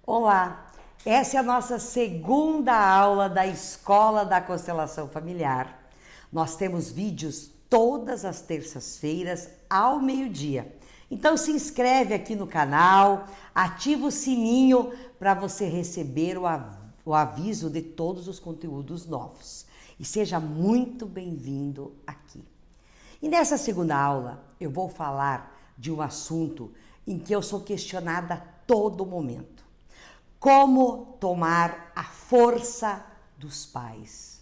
Olá, essa é a nossa segunda aula da Escola da Constelação Familiar. Nós temos vídeos todas as terças-feiras ao meio-dia. Então se inscreve aqui no canal, ativa o sininho para você receber o aviso de todos os conteúdos novos. E seja muito bem-vindo aqui. E nessa segunda aula eu vou falar de um assunto em que eu sou questionada a todo momento. Como tomar a força dos pais.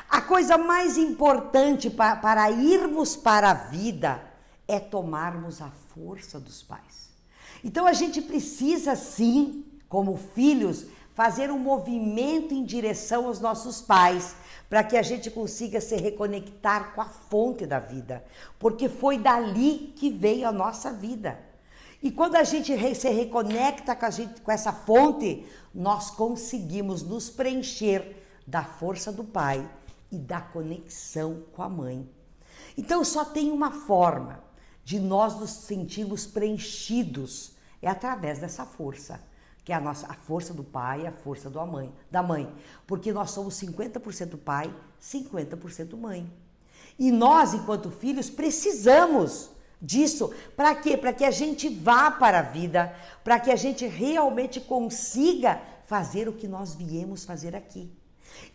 A coisa mais importante para irmos para a vida é tomarmos a força dos pais. Então a gente precisa sim, como filhos, fazer um movimento em direção aos nossos pais, para que a gente consiga se reconectar com a fonte da vida, porque foi dali que veio a nossa vida. E quando a gente se reconecta com essa fonte, nós conseguimos nos preencher da força do pai e da conexão com a mãe. Então só tem uma forma de nós nos sentirmos preenchidos, é através dessa força, que é a força do pai e a força da mãe. Porque nós somos 50% pai, 50% mãe. E nós, enquanto filhos, precisamos disso. Para quê? Para que a gente vá para a vida, para que a gente realmente consiga fazer o que nós viemos fazer aqui.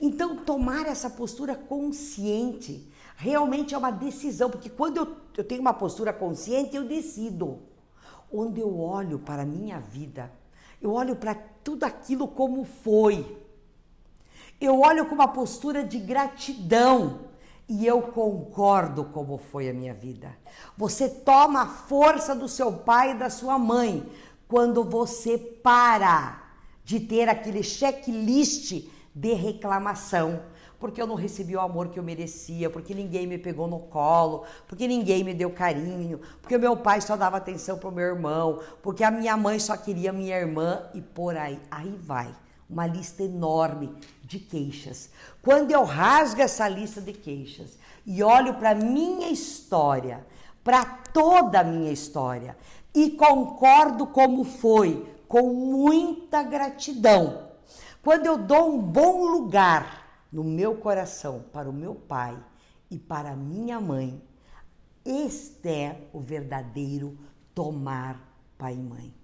Então, tomar essa postura consciente realmente é uma decisão, porque quando eu tenho uma postura consciente, eu decido. Onde eu olho para a minha vida, eu olho para tudo aquilo como foi. Eu olho com uma postura de gratidão. E eu concordo como foi a minha vida. Você toma a força do seu pai e da sua mãe quando você para de ter aquele checklist de reclamação. Porque eu não recebi o amor que eu merecia, porque ninguém me pegou no colo, porque ninguém me deu carinho, porque o meu pai só dava atenção para o meu irmão, porque a minha mãe só queria minha irmã e por aí. Aí vai. Uma lista enorme de queixas. Quando eu rasgo essa lista de queixas e olho para a minha história, para toda a minha história, e concordo como foi, com muita gratidão, quando eu dou um bom lugar no meu coração para o meu pai e para a minha mãe, este é o verdadeiro tomar pai e mãe.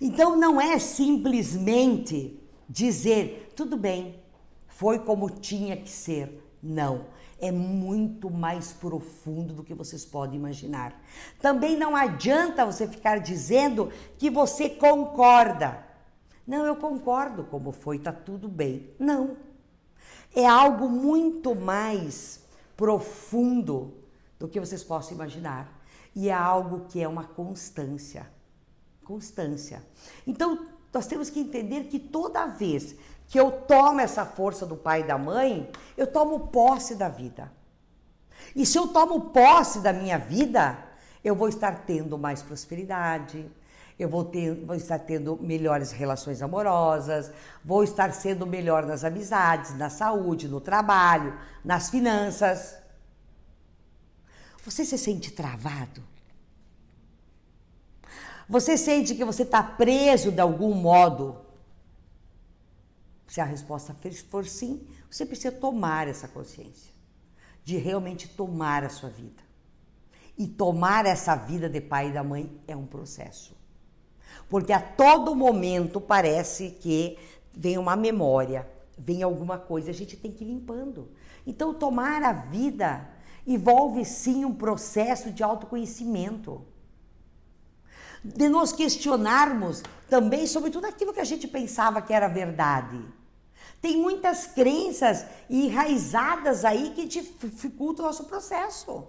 Então não é simplesmente dizer, tudo bem, foi como tinha que ser. Não, é muito mais profundo do que vocês podem imaginar. Também não adianta você ficar dizendo que você concorda. Não, eu concordo como foi, tá tudo bem. Não, é algo muito mais profundo do que vocês possam imaginar. E é algo que é uma constância. Constância. Então, nós temos que entender que toda vez que eu tomo essa força do pai e da mãe, eu tomo posse da vida. E se eu tomo posse da minha vida, eu vou estar tendo mais prosperidade, eu vou estar tendo melhores relações amorosas, vou estar sendo melhor nas amizades, na saúde, no trabalho, nas finanças. Você se sente travado? Você sente que você está preso de algum modo? Se a resposta for sim, você precisa tomar essa consciência de realmente tomar a sua vida. E tomar essa vida de pai e da mãe é um processo. Porque a todo momento parece que vem uma memória, vem alguma coisa, a gente tem que ir limpando. Então tomar a vida envolve sim um processo de autoconhecimento. De nos questionarmos também sobre tudo aquilo que a gente pensava que era verdade. Tem muitas crenças enraizadas aí que dificultam o nosso processo.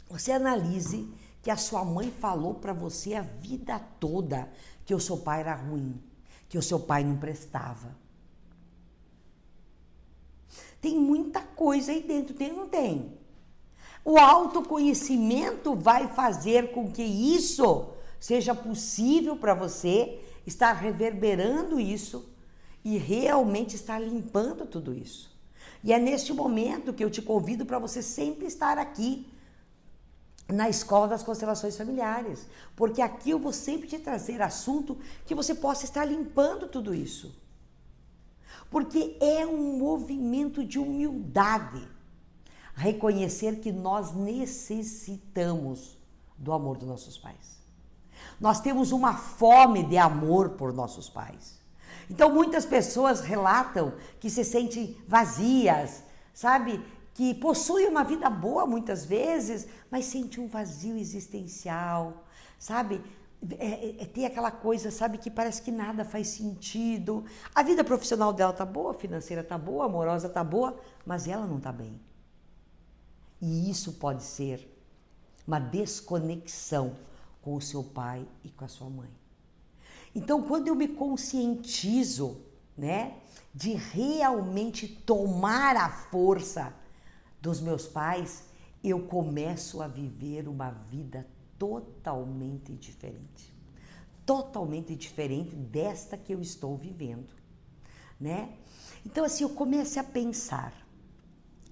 Você analise que a sua mãe falou para você a vida toda que o seu pai era ruim, que o seu pai não prestava. Tem muita coisa aí dentro, tem ou não tem? O autoconhecimento vai fazer com que isso seja possível para você estar reverberando isso e realmente estar limpando tudo isso. E é neste momento que eu te convido para você sempre estar aqui, na Escola das Constelações Familiares, porque aqui eu vou sempre te trazer assunto que você possa estar limpando tudo isso. Porque é um movimento de humildade reconhecer que nós necessitamos do amor dos nossos pais. Nós temos uma fome de amor por nossos pais. Então muitas pessoas relatam que se sentem vazias, sabe? Que possuem uma vida boa muitas vezes, mas sentem um vazio existencial, sabe? Tem aquela coisa, sabe, que parece que nada faz sentido. A vida profissional dela tá boa, financeira tá boa, amorosa tá boa, mas ela não tá bem. E isso pode ser uma desconexão com o seu pai e com a sua mãe. Então, quando eu me conscientizo, né, de realmente tomar a força dos meus pais, eu começo a viver uma vida totalmente diferente. Totalmente diferente desta que eu estou vivendo, né? Então, assim, eu comecei a pensar,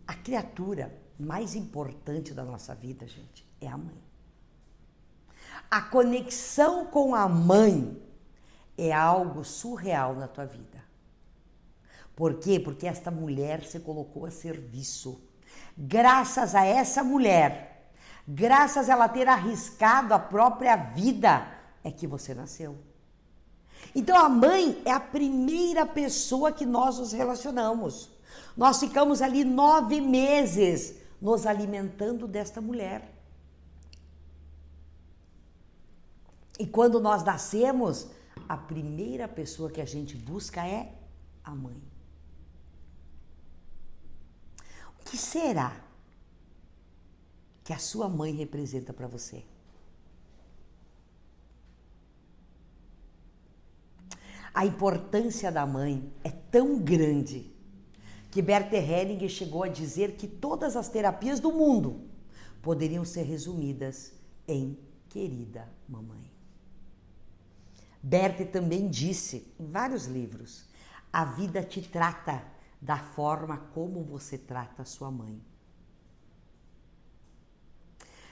a criatura mais importante da nossa vida, gente, é a mãe. A conexão com a mãe é algo surreal na tua vida. Por quê? Porque esta mulher se colocou a serviço. Graças a essa mulher, graças a ela ter arriscado a própria vida, é que você nasceu. Então a mãe é a primeira pessoa que nós nos relacionamos. Nós ficamos ali 9 meses nos alimentando desta mulher. E quando nós nascemos, a primeira pessoa que a gente busca é a mãe. O que será que a sua mãe representa para você? A importância da mãe é tão grande que Bert Hellinger chegou a dizer que todas as terapias do mundo poderiam ser resumidas em querida mamãe. Bert também disse em vários livros: a vida te trata da forma como você trata a sua mãe.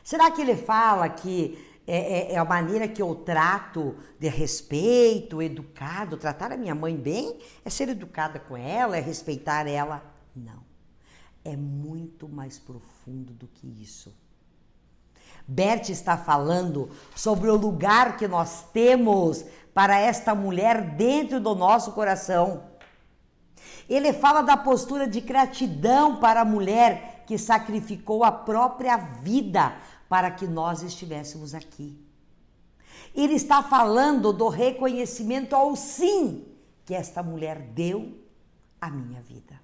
Será que ele fala que é a maneira que eu trato de respeito, educado, tratar a minha mãe bem? É ser educada com ela, é respeitar ela? Não. É muito mais profundo do que isso. Bert está falando sobre o lugar que nós temos para esta mulher dentro do nosso coração. Ele fala da postura de gratidão para a mulher que sacrificou a própria vida para que nós estivéssemos aqui. Ele está falando do reconhecimento ao sim que esta mulher deu à minha vida.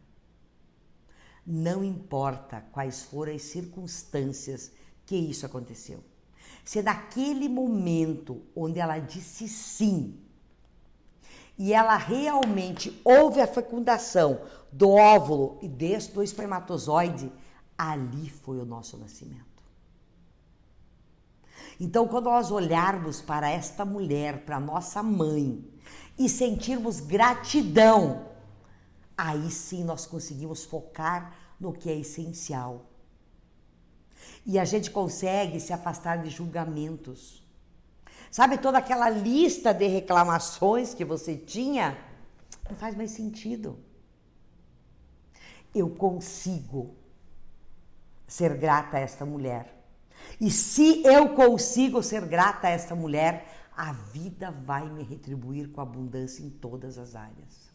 Não importa quais foram as circunstâncias que isso aconteceu. Se naquele momento onde ela disse sim, e ela realmente houve a fecundação do óvulo e do espermatozoide, ali foi o nosso nascimento. Então, quando nós olharmos para esta mulher, para nossa mãe, e sentirmos gratidão, aí sim nós conseguimos focar no que é essencial. E a gente consegue se afastar de julgamentos. Sabe, toda aquela lista de reclamações que você tinha, não faz mais sentido. Eu consigo ser grata a esta mulher. E se eu consigo ser grata a esta mulher, a vida vai me retribuir com abundância em todas as áreas.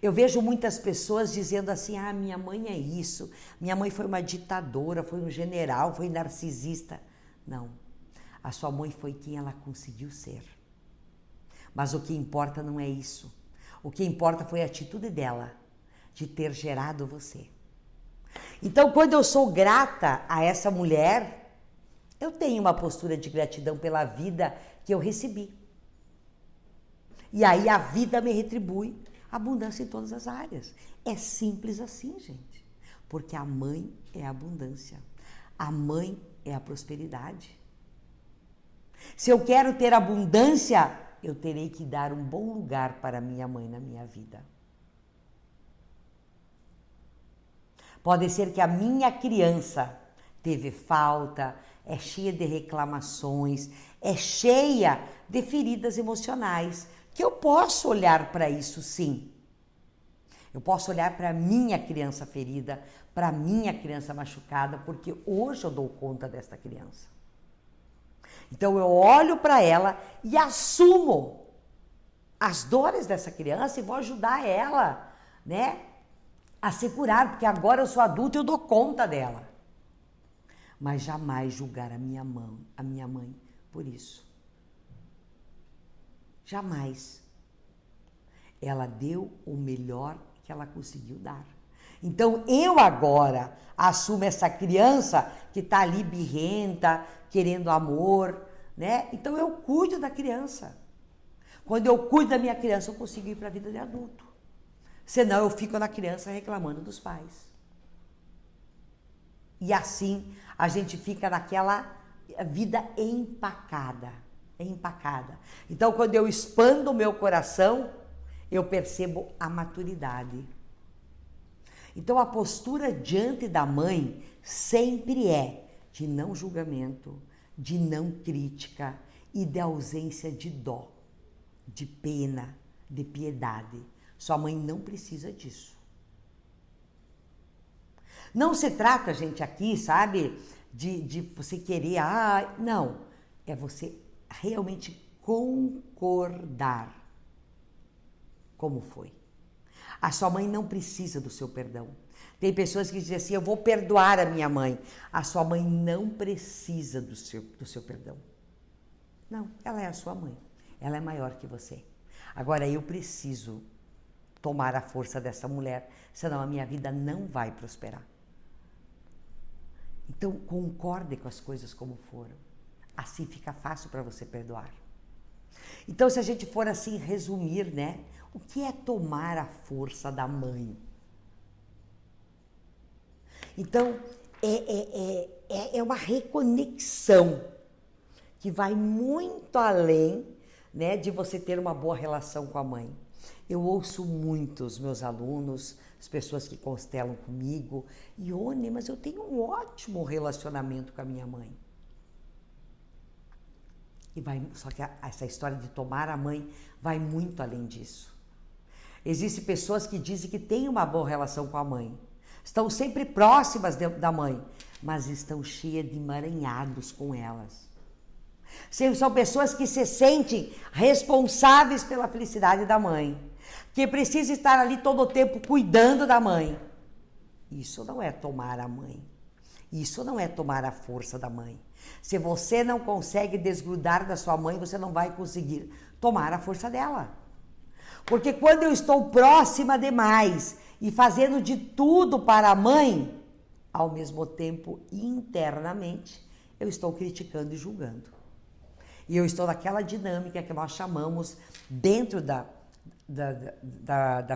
Eu vejo muitas pessoas dizendo assim: ah, minha mãe é isso, minha mãe foi uma ditadora, foi um general, foi narcisista. Não, a sua mãe foi quem ela conseguiu ser. Mas o que importa não é isso. O que importa foi a atitude dela de ter gerado você. Então, quando eu sou grata a essa mulher, eu tenho uma postura de gratidão pela vida que eu recebi. E aí a vida me retribui abundância em todas as áreas. É simples assim, gente. Porque a mãe é a abundância. A mãe é a prosperidade. Se eu quero ter abundância, eu terei que dar um bom lugar para minha mãe na minha vida. Pode ser que a minha criança teve falta, é cheia de reclamações, é cheia de feridas emocionais, que eu posso olhar para isso sim. Eu posso olhar para a minha criança ferida, para a minha criança machucada, porque hoje eu dou conta desta criança. Então eu olho para ela e assumo as dores dessa criança e vou ajudar ela, né, a se curar, porque agora eu sou adulta e eu dou conta dela. Mas jamais julgar a minha mãe por isso. Jamais. Ela deu o melhor que ela conseguiu dar. Então eu agora assumo essa criança que está ali birrenta, querendo amor, né? Então eu cuido da criança. Quando eu cuido da minha criança, eu consigo ir para a vida de adulto. Senão eu fico na criança reclamando dos pais. E assim a gente fica naquela vida empacada. Empacada. Então quando eu expando o meu coração, eu percebo a maturidade. Então a postura diante da mãe sempre é de não julgamento, de não crítica e de ausência de dó, de pena, de piedade. Sua mãe não precisa disso. Não se trata, gente, aqui, sabe, de você querer, não. É você realmente concordar como foi. A sua mãe não precisa do seu perdão. Tem pessoas que dizem assim, eu vou perdoar a minha mãe. A sua mãe não precisa do seu perdão. Não, ela é a sua mãe. Ela é maior que você. Agora, eu preciso tomar a força dessa mulher, senão a minha vida não vai prosperar. Então, concorde com as coisas como foram. Assim fica fácil para você perdoar. Então, se a gente for assim resumir, né? O que é tomar a força da mãe? Então, é uma reconexão que vai muito além, né, de você ter uma boa relação com a mãe. Eu ouço muito os meus alunos, as pessoas que constelam comigo, Ione, mas eu tenho um ótimo relacionamento com a minha mãe. Só que essa história de tomar a mãe vai muito além disso. Existem pessoas que dizem que têm uma boa relação com a mãe, estão sempre próximas da mãe, mas estão cheias de emaranhados com elas. São pessoas que se sentem responsáveis pela felicidade da mãe, que precisam estar ali todo o tempo cuidando da mãe. Isso não é tomar a mãe. Isso não é tomar a força da mãe. Se você não consegue desgrudar da sua mãe, você não vai conseguir tomar a força dela. Porque quando eu estou próxima demais e fazendo de tudo para a mãe, ao mesmo tempo, internamente, eu estou criticando e julgando. E eu estou naquela dinâmica que nós chamamos, dentro da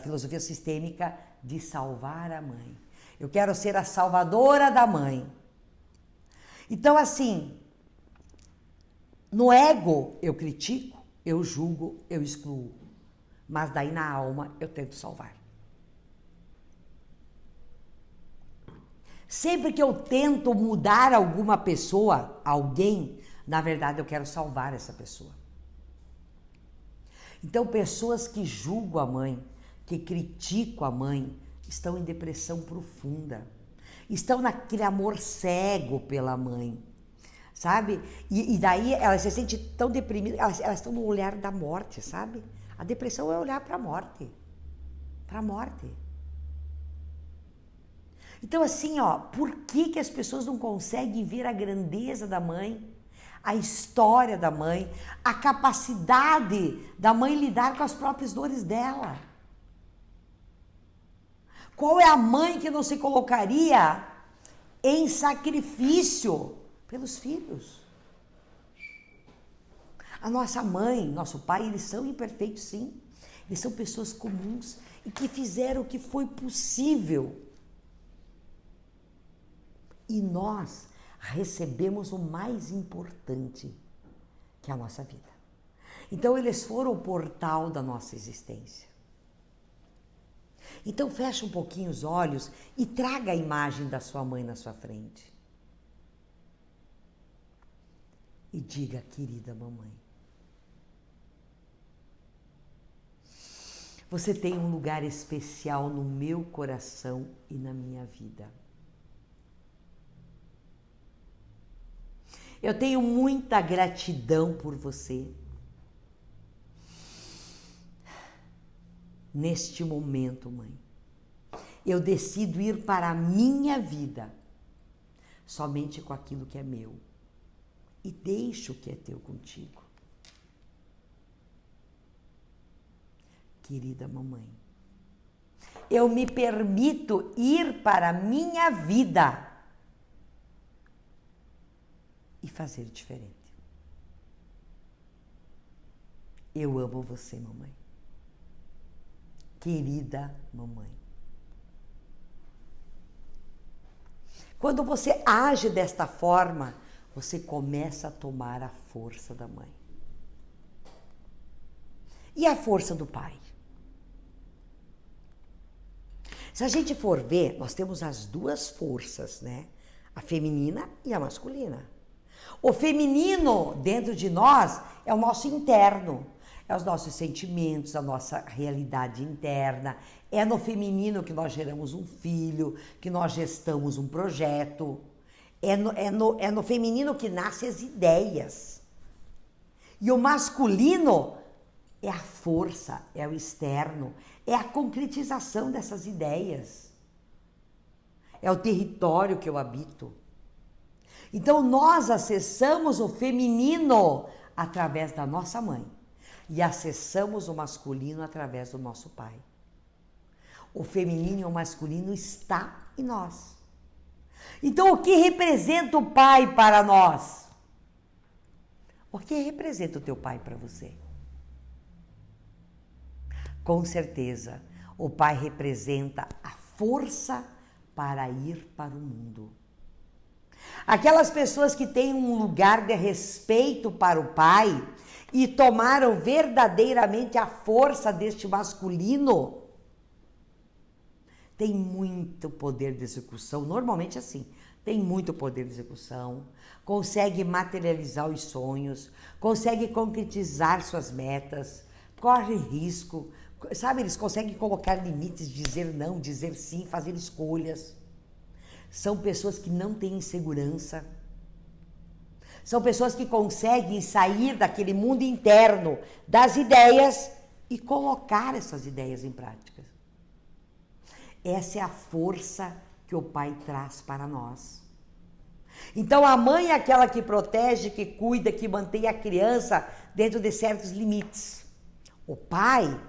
filosofia sistêmica, de salvar a mãe. Eu quero ser a salvadora da mãe. Então, assim, no ego eu critico, eu julgo, eu excluo. Mas daí na alma eu tento salvar. Sempre que eu tento mudar alguma pessoa, alguém, na verdade eu quero salvar essa pessoa. Então, pessoas que julgam a mãe, que criticam a mãe, estão em depressão profunda. Estão naquele amor cego pela mãe, sabe? E daí elas se sentem tão deprimidas, elas estão no olhar da morte, sabe? A depressão é olhar para a morte. Para a morte. Então, assim, por que as pessoas não conseguem ver a grandeza da mãe, a história da mãe, a capacidade da mãe lidar com as próprias dores dela? Qual é a mãe que não se colocaria em sacrifício pelos filhos? A nossa mãe, nosso pai, eles são imperfeitos, sim. Eles são pessoas comuns e que fizeram o que foi possível. E nós recebemos o mais importante, que é a nossa vida. Então, eles foram o portal da nossa existência. Então, fecha um pouquinho os olhos e traga a imagem da sua mãe na sua frente. e diga: querida mamãe, você tem um lugar especial no meu coração e na minha vida. Eu tenho muita gratidão por você. Neste momento, mãe, eu decido ir para a minha vida somente com aquilo que é meu e deixo o que é teu contigo. Querida mamãe, eu me permito ir para a minha vida e fazer diferente. Eu amo você, mamãe. Querida mamãe. Quando você age desta forma, você começa a tomar a força da mãe. E a força do pai? Se a gente for ver, nós temos as duas forças, né? A feminina e a masculina. O feminino dentro de nós é o nosso interno, é os nossos sentimentos, a nossa realidade interna. É no feminino que nós geramos um filho, que nós gestamos um projeto. É no feminino que nascem as ideias. E o masculino é a força, é o externo, é a concretização dessas ideias. É o território que eu habito. Então nós acessamos o feminino através da nossa mãe e acessamos o masculino através do nosso pai. O feminino e o masculino está em nós. Então o que representa o pai para nós? O que representa o teu pai para você? Com certeza, o pai representa a força para ir para o mundo. Aquelas pessoas que têm um lugar de respeito para o pai e tomaram verdadeiramente a força deste masculino, tem muito poder de execução, normalmente assim, tem muito poder de execução, consegue materializar os sonhos, consegue concretizar suas metas, corre risco, sabe, eles conseguem colocar limites, dizer não, dizer sim, fazer escolhas. São pessoas que não têm insegurança. São pessoas que conseguem sair daquele mundo interno das ideias e colocar essas ideias em prática. Essa é a força que o pai traz para nós. Então a mãe é aquela que protege, que cuida, que mantém a criança dentro de certos limites. O pai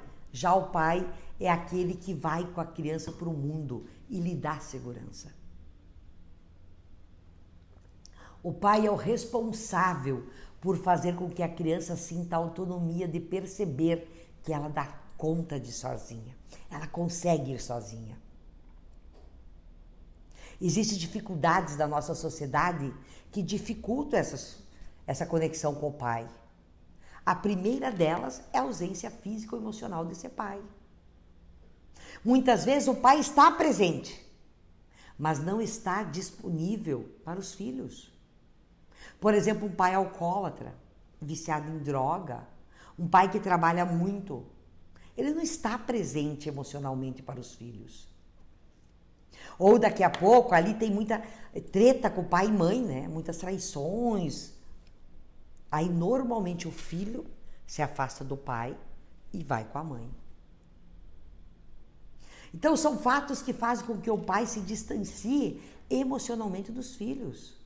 é aquele que vai com a criança para o mundo e lhe dá segurança. O pai é o responsável por fazer com que a criança sinta a autonomia de perceber que ela dá conta de sozinha. Ela consegue ir sozinha. Existem dificuldades da nossa sociedade que dificultam essa conexão com o pai. A primeira delas é a ausência física ou emocional desse pai. Muitas vezes o pai está presente, mas não está disponível para os filhos. Por exemplo, um pai alcoólatra, viciado em droga, um pai que trabalha muito, ele não está presente emocionalmente para os filhos. Ou daqui a pouco ali tem muita treta com pai e mãe, né? Muitas traições. Aí normalmente o filho se afasta do pai e vai com a mãe. Então são fatos que fazem com que o pai se distancie emocionalmente dos filhos.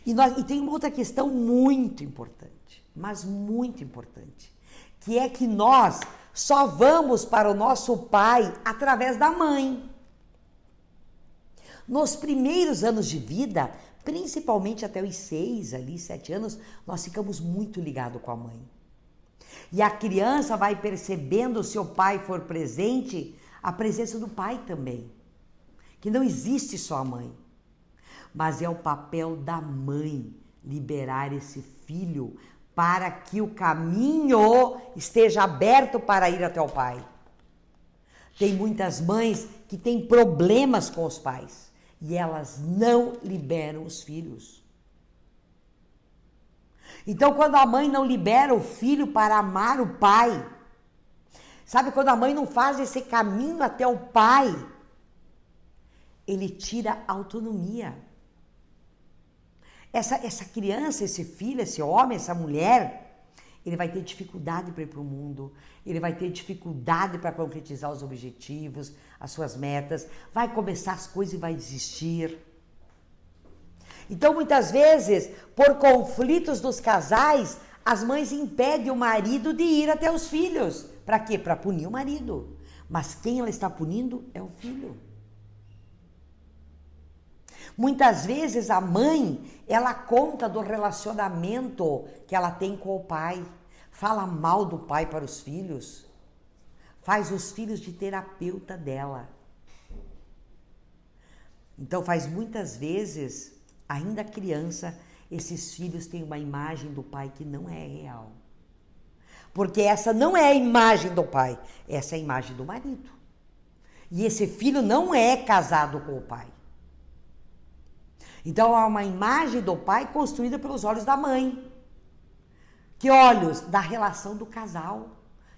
E tem uma outra questão muito importante, mas muito importante, que é que nós só vamos para o nosso pai através da mãe. Nos primeiros anos de vida, principalmente até os 6, 7 anos, nós ficamos muito ligados com a mãe. E a criança vai percebendo, se o pai for presente, a presença do pai também. Que não existe só a mãe. Mas é o papel da mãe liberar esse filho para que o caminho esteja aberto para ir até o pai. Tem muitas mães que têm problemas com os pais e elas não liberam os filhos. Então, quando a mãe não libera o filho para amar o pai, sabe, quando a mãe não faz esse caminho até o pai, ele tira a autonomia. Essa criança, esse filho, esse homem, essa mulher, ele vai ter dificuldade para ir para o mundo, ele vai ter dificuldade para concretizar os objetivos, as suas metas, vai começar as coisas e vai desistir. Então, muitas vezes, por conflitos dos casais, as mães impedem o marido de ir até os filhos. Para quê? Para punir o marido. Mas quem ela está punindo é o filho. Muitas vezes a mãe, ela conta do relacionamento que ela tem com o pai, fala mal do pai para os filhos, faz os filhos de terapeuta dela. Então faz muitas vezes, ainda criança, esses filhos têm uma imagem do pai que não é real. Porque essa não é a imagem do pai, essa é a imagem do marido. E esse filho não é casado com o pai. Então, há uma imagem do pai construída pelos olhos da mãe. Que olhos? Da relação do casal,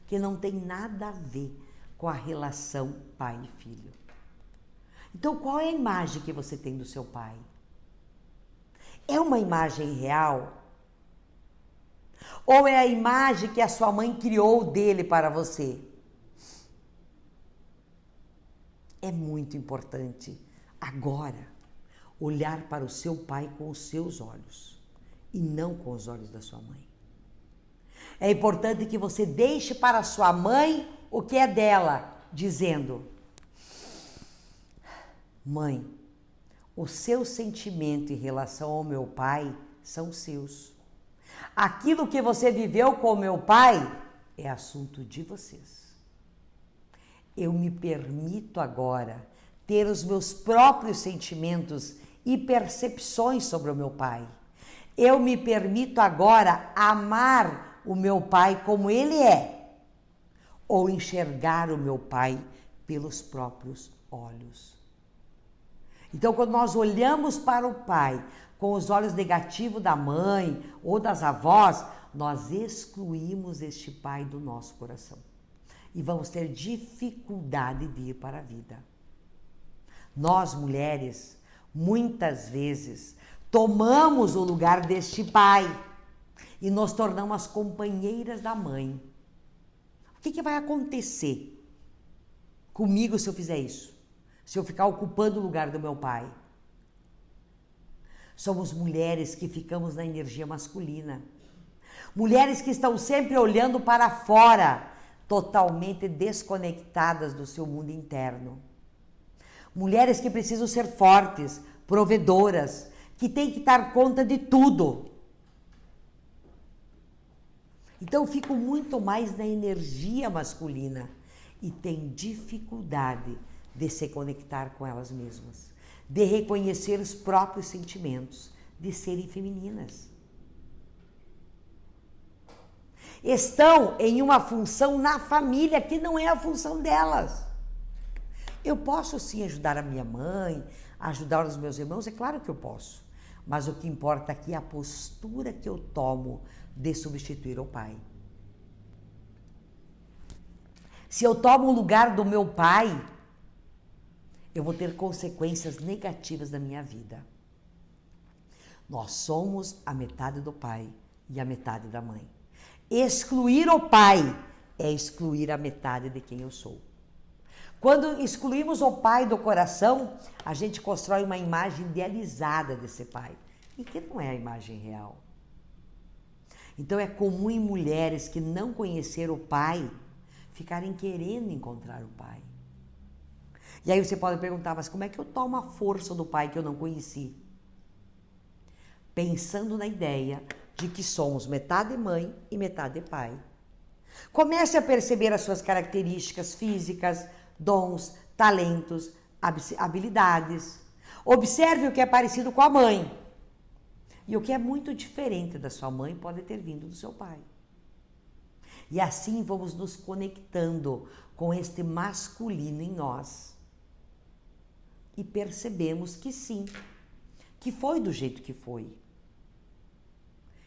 que não tem nada a ver com a relação pai e filho. Então, qual é a imagem que você tem do seu pai? É uma imagem real? Ou é a imagem que a sua mãe criou dele para você? É muito importante agora olhar para o seu pai com os seus olhos e não com os olhos da sua mãe. É importante que você deixe para a sua mãe o que é dela, dizendo: mãe, o seu sentimento em relação ao meu pai são seus. Aquilo que você viveu com o meu pai é assunto de vocês. Eu me permito agora ter os meus próprios sentimentos e percepções sobre o meu pai. Eu me permito agora amar o meu pai como ele é, ou enxergar o meu pai pelos próprios olhos. Então, quando nós olhamos para o pai com os olhos negativos da mãe ou das avós, nós excluímos este pai do nosso coração e vamos ter dificuldade de ir para a vida. Nós, mulheres, muitas vezes tomamos o lugar deste pai e nos tornamos as companheiras da mãe. O que vai acontecer comigo se eu fizer isso? Se eu ficar ocupando o lugar do meu pai? Somos mulheres que ficamos na energia masculina. Mulheres que estão sempre olhando para fora, totalmente desconectadas do seu mundo interno. Mulheres que precisam ser fortes, provedoras, que têm que dar conta de tudo. Então, ficam muito mais na energia masculina e têm dificuldade de se conectar com elas mesmas, de reconhecer os próprios sentimentos, de serem femininas. Estão em uma função na família que não é a função delas. Eu posso sim ajudar a minha mãe, ajudar os meus irmãos, é claro que eu posso. Mas o que importa aqui é a postura que eu tomo de substituir o pai. Se eu tomo o lugar do meu pai, eu vou ter consequências negativas na minha vida. Nós somos a metade do pai e a metade da mãe. Excluir o pai é excluir a metade de quem eu sou. Quando excluímos o pai do coração, a gente constrói uma imagem idealizada desse pai, e que não é a imagem real. Então é comum em mulheres que não conheceram o pai ficarem querendo encontrar o pai. E aí você pode perguntar, mas como é que eu tomo a força do pai que eu não conheci? Pensando na ideia de que somos metade mãe e metade pai. Comece a perceber as suas características físicas, dons, talentos, habilidades. Observe o que é parecido com a mãe. E o que é muito diferente da sua mãe pode ter vindo do seu pai. E assim vamos nos conectando com este masculino em nós. E percebemos que sim, que foi do jeito que foi.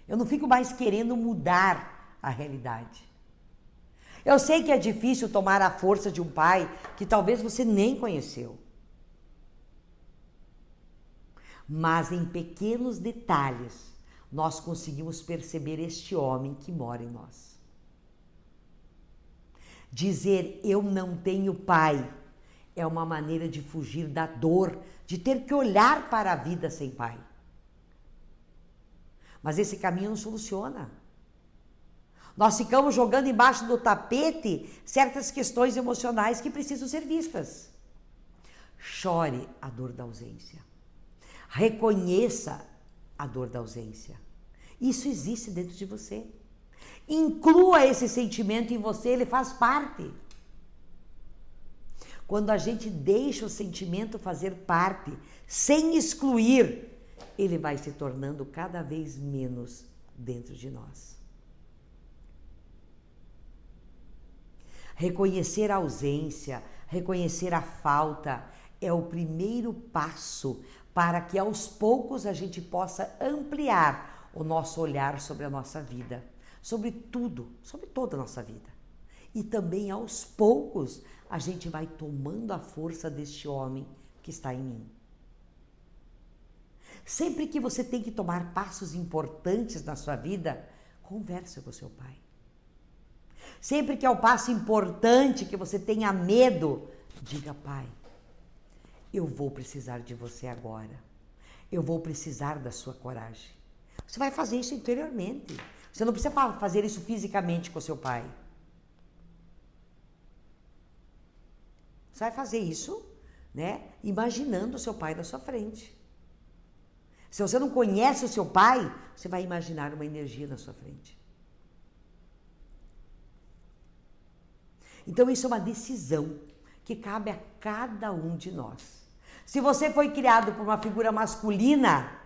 Eu não fico mais querendo mudar a realidade. Eu sei que é difícil tomar a força de um pai que talvez você nem conheceu. Mas em pequenos detalhes, nós conseguimos perceber este homem que mora em nós. Dizer eu não tenho pai é uma maneira de fugir da dor, de ter que olhar para a vida sem pai. Mas esse caminho não soluciona. Nós ficamos jogando embaixo do tapete certas questões emocionais que precisam ser vistas. Chore a dor da ausência. Reconheça a dor da ausência. Isso existe dentro de você. Inclua esse sentimento em você, ele faz parte. Quando a gente deixa o sentimento fazer parte, sem excluir, ele vai se tornando cada vez menos dentro de nós. Reconhecer a ausência, reconhecer a falta, é o primeiro passo para que aos poucos a gente possa ampliar o nosso olhar sobre a nossa vida, sobre tudo, sobre toda a nossa vida. E também aos poucos a gente vai tomando a força deste homem que está em mim. Sempre que você tem que tomar passos importantes na sua vida, converse com seu pai. Sempre que é um passo importante que você tenha medo, diga: pai, eu vou precisar de você agora. Eu vou precisar da sua coragem. Você vai fazer isso interiormente. Você não precisa fazer isso fisicamente com seu pai. Você vai fazer isso, né, imaginando o seu pai na sua frente. Se você não conhece o seu pai, você vai imaginar uma energia na sua frente. Então isso é uma decisão que cabe a cada um de nós. Se você foi criado por uma figura masculina,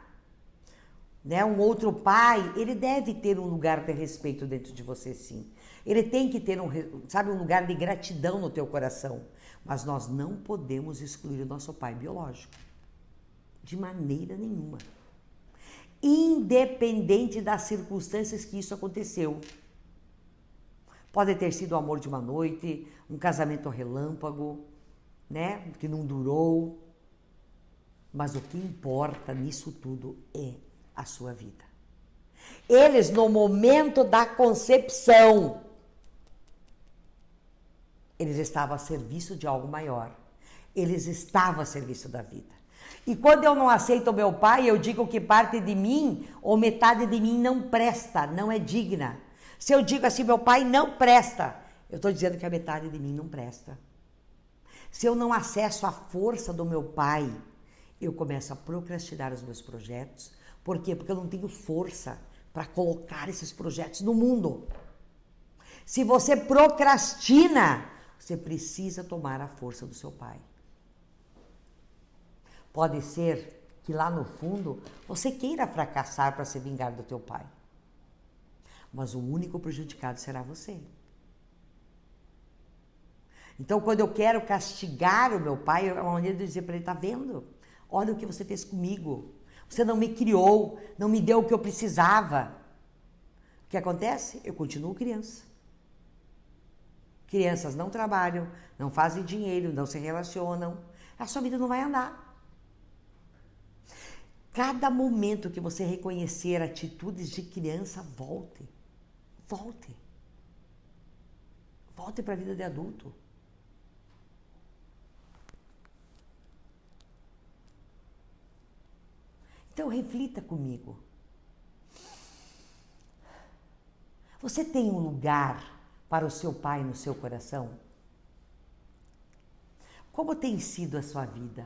né, um outro pai, ele deve ter um lugar de respeito dentro de você, sim. Ele tem que ter um lugar de gratidão no teu coração. Mas nós não podemos excluir o nosso pai biológico. De maneira nenhuma. Independente das circunstâncias que isso aconteceu. Pode ter sido o amor de uma noite, um casamento relâmpago, né, que não durou. Mas o que importa nisso tudo é a sua vida. Eles, no momento da concepção, eles estavam a serviço de algo maior. Eles estavam a serviço da vida. E quando eu não aceito o meu pai, eu digo que parte de mim, ou metade de mim, não presta, não é digna. Se eu digo assim, meu pai não presta, eu estou dizendo que a metade de mim não presta. Se eu não acesso a força do meu pai, eu começo a procrastinar os meus projetos. Por quê? Porque eu não tenho força para colocar esses projetos no mundo. Se você procrastina, você precisa tomar a força do seu pai. Pode ser que lá no fundo você queira fracassar para se vingar do teu pai. Mas o único prejudicado será você. Então, quando eu quero castigar o meu pai, é uma maneira de dizer para ele: tá vendo? Olha o que você fez comigo. Você não me criou, não me deu o que eu precisava. O que acontece? Eu continuo criança. Crianças não trabalham, não fazem dinheiro, não se relacionam. A sua vida não vai andar. Cada momento que você reconhecer atitudes de criança, volte. Volte. Volte para a vida de adulto. Então reflita comigo. Você tem um lugar para o seu pai no seu coração? Como tem sido a sua vida?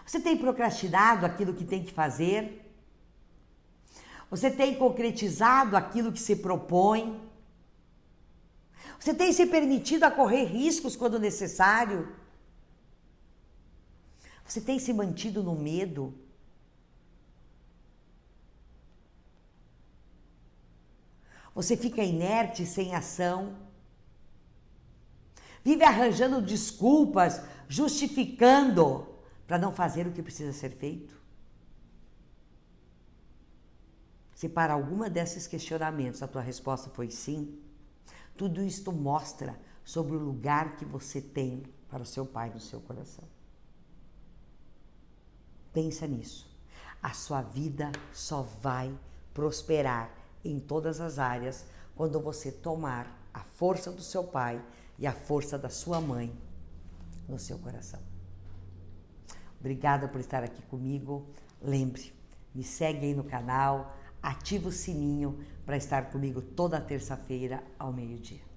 Você tem procrastinado aquilo que tem que fazer? Você tem concretizado aquilo que se propõe? Você tem se permitido a correr riscos quando necessário? Você tem se mantido no medo? Você fica inerte, sem ação? Vive arranjando desculpas, justificando para não fazer o que precisa ser feito? Se para alguma desses questionamentos a tua resposta foi sim, tudo isto mostra sobre o lugar que você tem para o seu pai no seu coração. Pensa nisso. A sua vida só vai prosperar em todas as áreas quando você tomar a força do seu pai e a força da sua mãe no seu coração. Obrigada por estar aqui comigo. Lembre, me segue aí no canal, ativa o sininho para estar comigo toda terça-feira ao meio-dia.